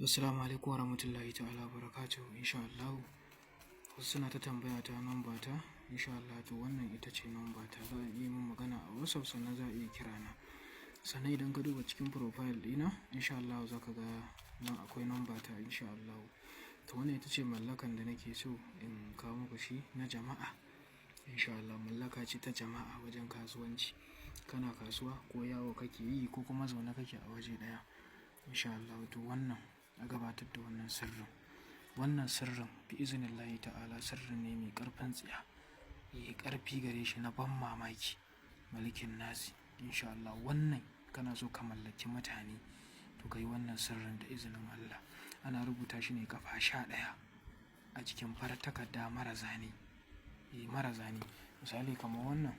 Assalamu alaikum warahmatullahi ta'ala barakatuhu. Insha Allah wasu suna ta tambaya ta namba ta. Insha Allah to wannan ita ce namba ta. Za a iya min magana a WhatsApp sannan za a iya kira na. Sannan idan ka duba cikin profile ɗina insha Allah za ka ga nan akwai namba ta insha Allah. To wannan ita ce mallakan da nake so in kawo muku shi na jama'a. Insha Allah mallaka ce ta jama'a wajen kasuwanci. Kana kasuwa ko yawo kake yi ko kuma zaune kake a waje ɗaya. Insha Allah to wannan a gabatar da wannan sirrin. Wannan sirrin bi iznillahi ta'ala sirrin ne mai ƙarfin tsiya. Ƙarfi gare shi na ban mamaki. Malikin nasi insha Allah wannan kana so ka mallaki mutane to kai wannan sirrin da izinin Allah. Ana rubuta shi ne ƙafa 11 a cikin farar takarda mara zane. Mara zane. Misali kamar wannan.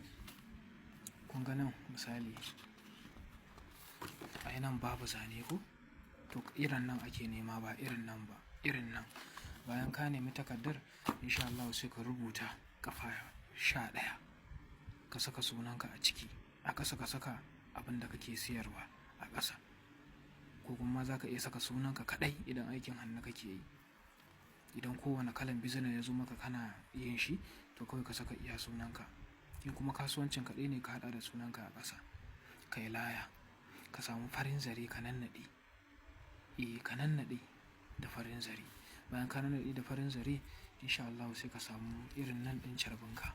Kun ga nan misali. Ai nan babu zane ko? To irin nan ake nema ba irin nan ba. Irin nan. Bayan ka nemi takardar insha Allah sai ka rubuta ƙafa 11. Ka saka sunanka a ciki. A ƙasa ka saka abin da kake siyarwa a ƙasa. Ko kuma za ka iya saka sunanka kaɗai idan aikin hannu kake yi. Idan kowane kalan business ya zo maka kana yin shi to kawai ka saka iya sunanka. In kuma kasuwancin kaɗai ne ka haɗa da sunanka a ƙasa. Ka yi laya. Ka samu farin zare ka nannaɗe. Ka nannaɗe da farin zare. Bayan ka nannaɗe da farin zare insha Allah sai ka samu irin nan ɗin carbinka.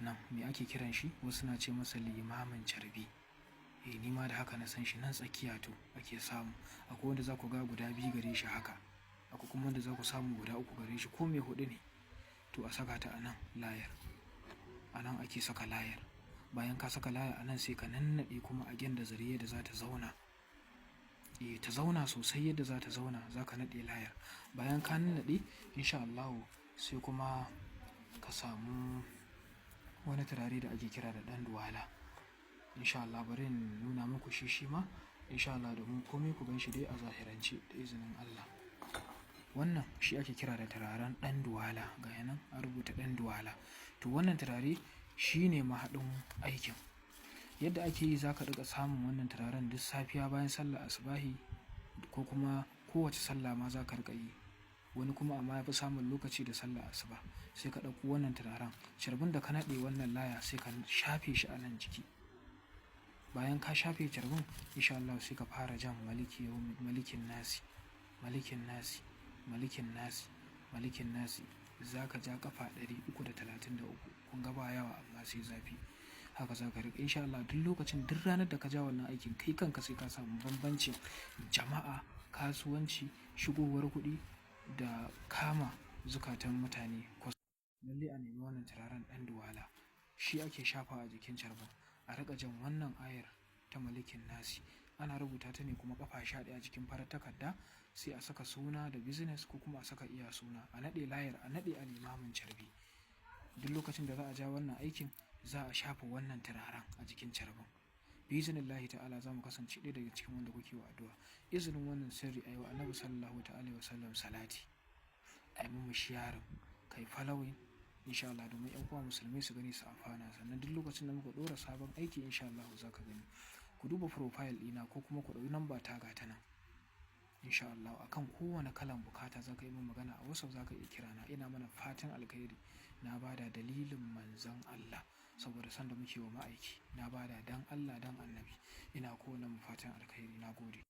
Nan me ake kiran shi? Wasu na ce masa limamin carbi. Ni ma da haka na san shi nan tsakiya to ake samu. Akwai wanda za ku ga guda 2 gare shi haka. Akwai kuma wanda za ku samu guda 3 gare shi ko me 4 ne. To a saka ta a nan layar. A nan ake saka layar. Bayan ka saka layar a nan sai ka nannaɗe kuma a da zare yadda za ta zauna. Ta zauna sosai yadda za ta zauna za ka naɗe layar. Bayan ka nannaɗe insha Allah sai kuma ka samu wani turare da ake kira da ɗan duwala. Insha Allah bari in nuna muku shi ma insha Allah domin komai ku gan shi dai a zahirance da izinin Allah. Wannan shi ake kira da turaren ɗan duwala. Ga yanan an rubuta ɗan duwala. To wannan turare shi ne mahaɗin aikin. Yadda ake yi za ka riƙa samun wannan turaren duk safiya bayan sallar asubahi ko kuma kowace sallah ma za ka riƙa yi. Wani kuma amma ya fi samun lokaci da sallar asuba. Sai ka ɗauko wannan turaren. Carbin da ka naɗe wannan laya sai ka shafe shi a nan jiki. Bayan ka shafe carbin insha Allah sai ka fara jan malikin nasi. Malikin nasi. Malikin nasi. Malikin nasi. Za ka ja ƙafa 333. Kun ga ba yawa amma sai zafi. Haka za ka riƙa insha Allah duk lokacin duk ranar da ka ja wannan aikin kai kanka sai ka samu bambancin jama'a, kasuwanci, shigowar kuɗi da kama zukatan mutane. Lalle a nemi wannan turaren ɗan duwala. Shi ake shafa a jikin carbin. A riƙa jan wannan ayar ta malikin nasi. Ana rubuta ta ne kuma ƙafa 11 a cikin farar takarda sai a saka suna da business ko kuma a saka iya suna. A naɗe layar a naɗe a limamin carbi. Duk lokacin da za a ja wannan aikin za a shafa wannan turaren a jikin carbin. Bi iznillahi ta'ala za mu kasance ɗaya daga cikin wanda kuke wa addu'a. Izinin wannan sirri ayi wa Annabi sallallahu ta'ala wa sallam salati. Ai mu sharing kai following insha Allah domin ƴan uwa musulmai su gani su amfana. Sannan duk lokacin da muka ɗora sabon aiki insha Allah za ka gani. Ku duba profile ɗina ko kuma ku ɗauki namba ta ga ta nan. Insha Allah akan kowane kalan bukata za ka yi min magana a WhatsApp za ka iya kira na. Ina mana fatan alkhairi. Na bada dalilin manzon Allah saboda sanda muke wa ma'aiki. Na bada dan Allah dan Annabi. Ina kowane mu fatan alkhairi. Na gode.